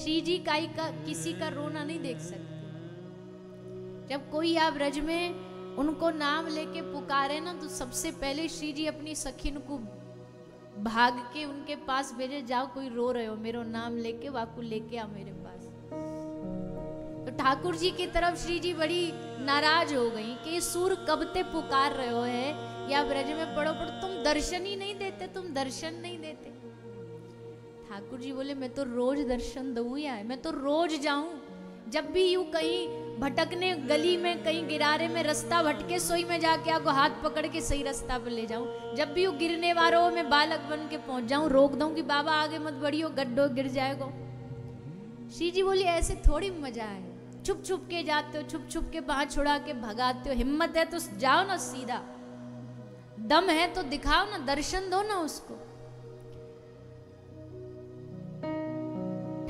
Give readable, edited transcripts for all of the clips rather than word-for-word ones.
श्री जी का किसी का रोना नहीं देख सकते। जब कोई आप ब्रज में उनको नाम लेके पुकारे ना, तो सबसे पहले श्री जी अपनी सखीन को भाग के उनके पास भेजे, जाओ कोई रो रहे हो मेरो नाम लेके, वाकू लेके आ मेरे पास। तो ठाकुर जी की तरफ श्री जी बड़ी नाराज हो गई कि सूर कब ते पुकार रहे हो है, या ब्रज में पड़ो पड़ो, तुम दर्शन ही नहीं देते, तुम दर्शन नहीं देते। ठाकुर जी बोले मैं तो रोज दर्शन दूं या है, मैं तो रोज जाऊं। जब भी यूं कहीं भटकने गली में कहीं गिरारे में रास्ता भटके, सोई में जाके आपको हाथ पकड़ के सही रास्ता पे ले जाऊं। जब भी यूं गिरने वालों में बालक बन के पहुंच जाऊं, रोक दूं कि बाबा आगे मत बढ़ियो, गड्ढो गिर जाएगा। श्री जी बोली ऐसे थोड़ी मजा है, छुप छुप के जाते हो, छुप छुप के बाहर छुड़ा के भगाते हो। हिम्मत है तो जाओ ना सीधा, दम है तो दिखाओ ना, दर्शन दो ना उसको।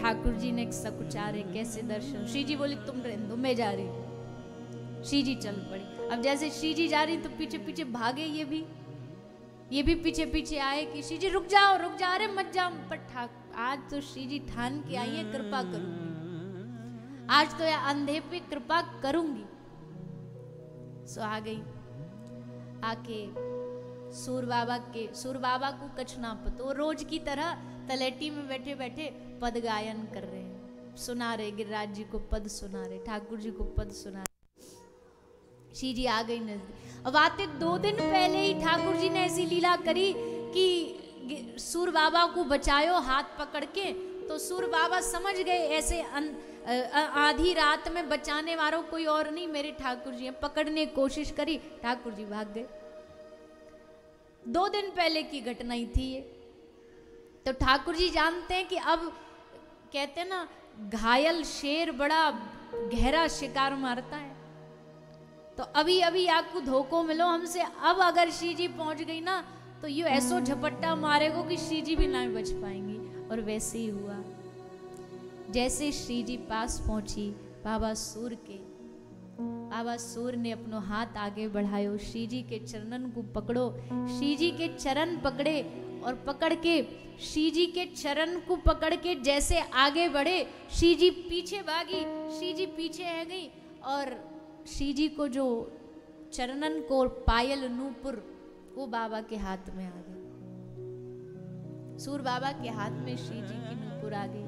ठाकुर जी ने सकुचारे कैसे दर्शन। श्री जी बोली तुम रहने दो, मैं जा रही हूं। श्री जी चल पड़ी। अब जैसे श्री जी जा रही तो पीछे पीछे भागे ये भी पीछे पीछे आए कि श्री जी रुक जाओ रुक जाओ, अरे मत जाओ। पर आज तो श्री जी ठान के आई है कृपा करूंगी, आज तो या अंधे पे कृपा करूंगी। सो आ गई, आके सूर बाबा को कछ ना पतो, रोज की तरह तलेटी में बैठे बैठे पद गायन कर रहे हैं, सुना रहे गिरिराज जी को पद सुना रहे, ठाकुर जी को पद सुना रहे। श्री जी आ गई नजदीक। अब आते 2 दिन पहले ही ठाकुर जी ने ऐसी लीला करी कि सूर बाबा को बचायो हाथ पकड़ के। तो सूर बाबा समझ गए ऐसे आधी रात में बचाने वालों कोई और नहीं मेरे ठाकुर जी हैं। पकड़ने की कोशिश करी, ठाकुर जी भाग गए। 2 दिन पहले की घटना ही थी ये। तो ठाकुर जी जानते हैं कि अब कहते हैं ना, घायल शेर बड़ा गहरा शिकार मारता है। तो अभी अभी आपको धोखो मिलो हमसे, अब अगर श्री जी पहुंच गई ना तो ये ऐसो झपट्टा मारेगो कि श्री जी भी ना बच पाएंगी। और वैसे ही हुआ। जैसे श्री जी पास पहुंची बाबा सूर ने अपनो हाथ आगे बढ़ायो, श्री जी के चरणन को पकड़ो। श्री जी के चरण पकड़े और पकड़ के श्री जी के चरण को पकड़ के जैसे आगे बढ़े, श्री जी पीछे भागी, श्री जी पीछे है गई। और श्री जी को जो चरणन को पायल नूपुर वो बाबा के हाथ में आ गई। सूर बाबा के हाथ में श्री जी की नूपुर आ गई।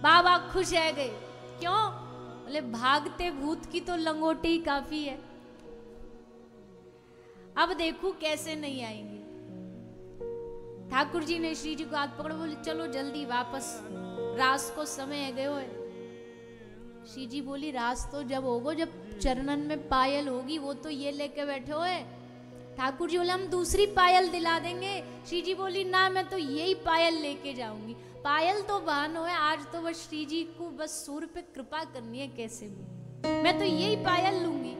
बाबा खुश है गए। क्यों? बोले भागते भूत की तो लंगोटी ही काफी है, अब देखो कैसे नहीं आएंगे। ठाकुर जी ने श्री जी को हाथ पकड़, बोले चलो जल्दी वापस, रास को समय गयो है। श्री जी बोली रास तो जब होगो जब चरणन में पायल होगी, वो तो ये लेके बैठे हो है। ठाकुर जी बोले हम दूसरी पायल दिला देंगे। श्री जी बोली ना, मैं तो यही पायल लेके जाऊंगी। पायल तो बहानो है, आज तो बस श्री जी को बस सूर पे कृपा करनी है, कैसे भी मैं तो यही पायल लूंगी।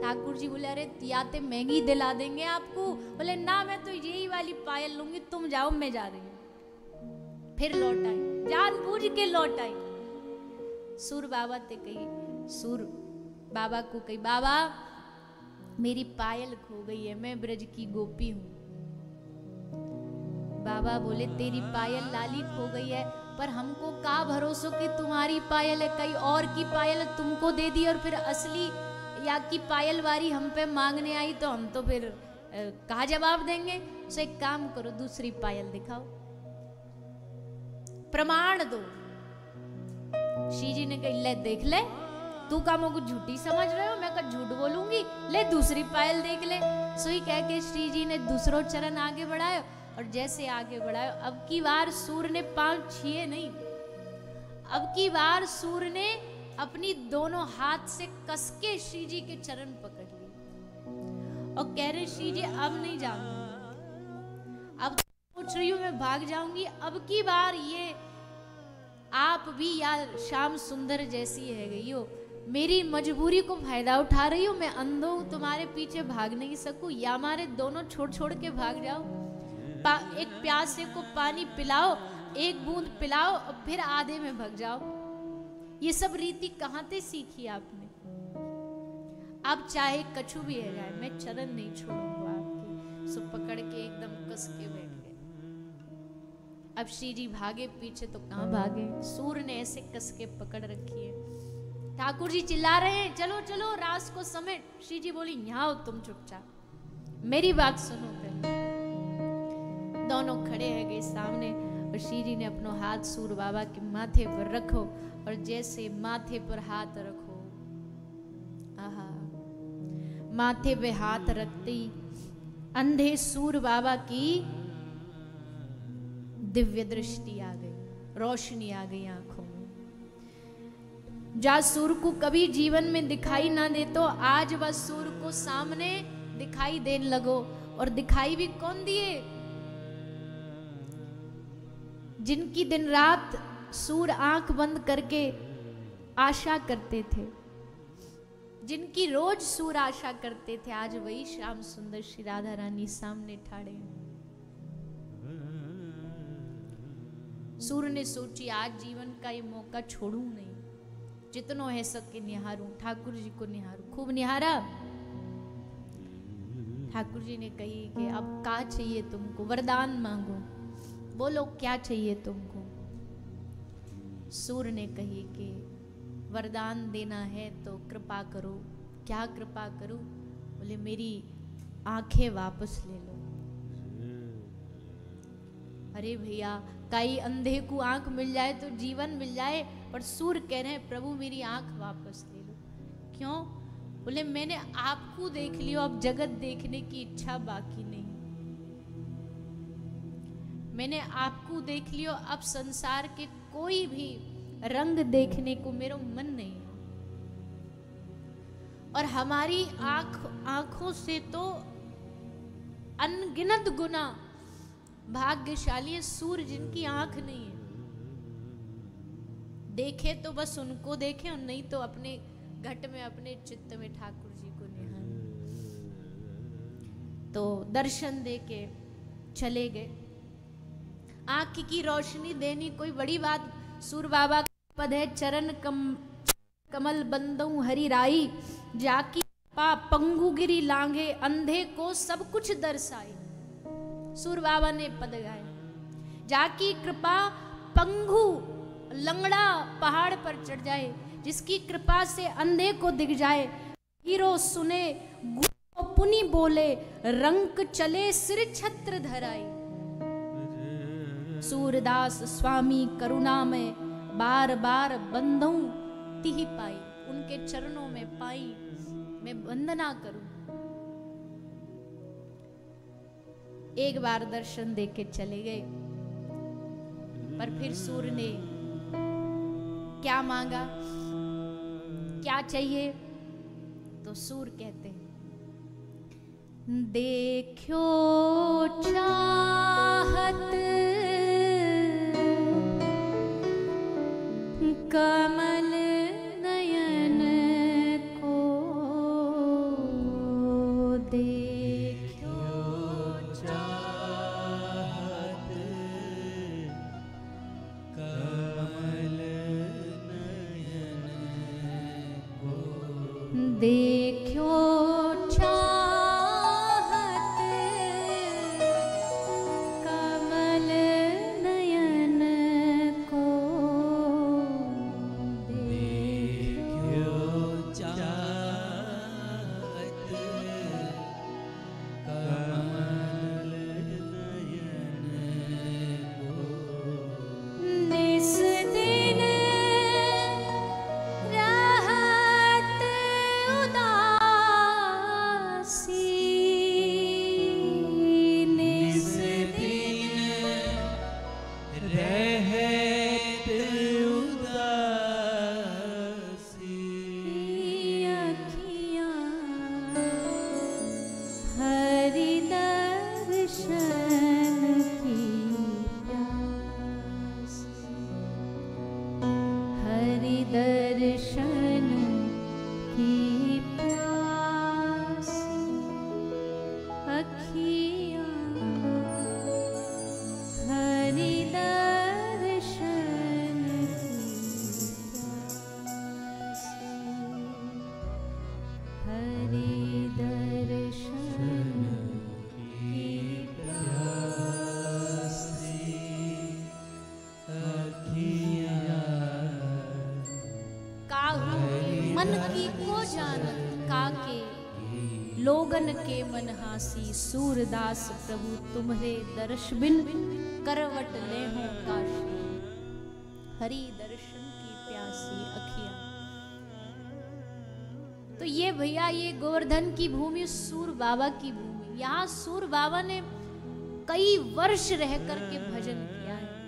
ठाकुर जी बोले अरे याते महंगी दिला देंगे आपको। बोले ना, मैं तो यही वाली पायल लूंगी, तुम जाओ मैं जा रही हूँ। फिर लौट आई, जानबूझ के लौट आई। सूर बाबा ते कही, सूर बाबा को कही बाबा मेरी पायल खो गई है, मैं ब्रज की गोपी हूँ। बाबा बोले तेरी पायल लाली खो गई है, पर हमको का भरोसा कि तुम्हारी पायल है, कई और की पायल तुमको दे दी और फिर असली या की पायल वारी हम पे मांगने आई तो हम तो फिर कहा जवाब देंगे। सो एक काम करो, दूसरी पायल दिखाओ, प्रमाण दो। श्री जी ने कही ले देख ले, तू का मुझको झूठी समझ रहे हो, मैं का झूठ बोलूंगी, ले दूसरी पायल देख ले। सो ही कह के श्री जी ने दूसरो चरण आगे बढ़ायो। और जैसे आगे बढ़ायो, अब की बार सूर ने पांव छिए नहीं, अब की बार सूर ने अपनी दोनों हाथ से कस के श्री जी के चरण पकड़ लिए और कह रहे श्री जी अब नहीं जाऊंगी, अब सोच रही हूं मैं भाग जाऊंगी। अब की बार ये आप भी या श्याम सुंदर जैसी है गई हो, मेरी मजबूरी को फायदा उठा रही हो, मैं अंधो हूं, तुम्हारे पीछे भाग नहीं सकूं, या हमारे दोनों छोड़ छोड़ के भाग जाओ। एक प्यासे को पानी पिलाओ, एक बूंद पिलाओ और फिर आधे में भाग जाओ। ये सब रीति कहाँ से सीखी आपने? अब चाहे कछु भी है जाए, मैं चरण नहीं छोड़ूंगा आपके। सो पकड़ के एकदम कस के बैठ गए। अब श्री जी भागे पीछे तो कहाँ भागे, सूर ने ऐसे कस के पकड़ रखी है। ठाकुर जी चिल्ला रहे हैं चलो चलो रास को समेट। श्री जी बोली यहाँ हो तुम चुपचाप, मेरी बात सुनो पहले। दोनों खड़े हैं गए सामने और श्री जी ने अपना हाथ सूर बाबा के माथे पर रखो और जैसे माथे पर हाथ रखो, आहा, माथे पे हाथ रखते अंधे सूर बाबा की दिव्य दृष्टि आ गई, रोशनी आ गई आंखों में। जा सूर को कभी जीवन में दिखाई ना दे तो आज वह सूर को सामने दिखाई देने लगो। और दिखाई भी कौन दिए? जिनकी दिन रात सूर आंख बंद करके आशा करते थे, जिनकी रोज सूर आशा करते थे, आज वही श्याम सुंदर श्री राधा रानी सामने ठाड़े। सूर ने सोची आज जीवन का ये मौका छोड़ूं नहीं, जितनो है सके निहारूं, ठाकुर जी को निहारूं। खूब निहारा। ठाकुर जी ने कही कि अब क्या चाहिए तुमको, वरदान मांगो, बोलो क्या चाहिए तुमको। सूर ने कही कि वरदान देना है तो कृपा करो। क्या कृपा करूं? बोले मेरी आंखें वापस ले लो। अरे भैया, कई अंधे को आंख मिल जाए तो जीवन मिल जाए, पर सूर कह रहे हैं प्रभु मेरी आंख वापस ले लो। क्यों? बोले मैंने आपको देख लियो, अब जगत देखने की इच्छा बाकी नहीं। मैंने आपको देख लियो, अब संसार के कोई भी रंग देखने को मेरा मन नहीं है। और हमारी आंखों से तो अनगिनत गुना भाग्यशाली है सूर जिनकी आंख नहीं है। देखे तो बस उनको देखे और नहीं तो अपने घट में अपने चित्त में ठाकुर जी को निहारे। तो दर्शन दे के चले गए। आंख की रोशनी देनी कोई बड़ी बात। सूर बाबा का पद है चरण कमल बंदऊ हरि राई, जाकी पा पंगु गिरी लांघे, अंधे को सब कुछ दर्शाए। सूर बाबा ने पद गाए, जाकी कृपा पंगु लंगड़ा पहाड़ पर चढ़ जाए, जिसकी कृपा से अंधे को दिख जाए। हीरो सुने गुरु पुनि बोले, रंक चले सिर छत्र धराई। सूरदास स्वामी करुणा में बार बार बंदऊं तिहि पाई। उनके चरणों में पाई मैं वंदना करूं। एक बार दर्शन देके चले गए, पर फिर सूर ने क्या मांगा, क्या चाहिए? तो सूर कहते हैं देखो चाहत कमल नयन को, देखो चाहत कमल नयन को, देखो चाहत कमल नयन को, देखो चाहत कमल नयन को, निस दिन रहत उदासी, निस दिन रहत उदासी, अखियाँ हरि दर्शन की प्यासी, हरि दर्शन की प्यासी, अखियाँ हरि दर्शन की प्यासी, हरि दर्शन की प्यासी। मन की को जानत काके, लोगन के मन हासी सूरदास प्रभु तुम्हारे दर्श बिन करवट ले हो काशी, हरि दर्शन की प्यासी अखियां। तो ये भैया ये गोवर्धन की भूमि सूर बाबा की भूमि, यहाँ सूर बाबा ने कई वर्ष रह करके भजन किया है।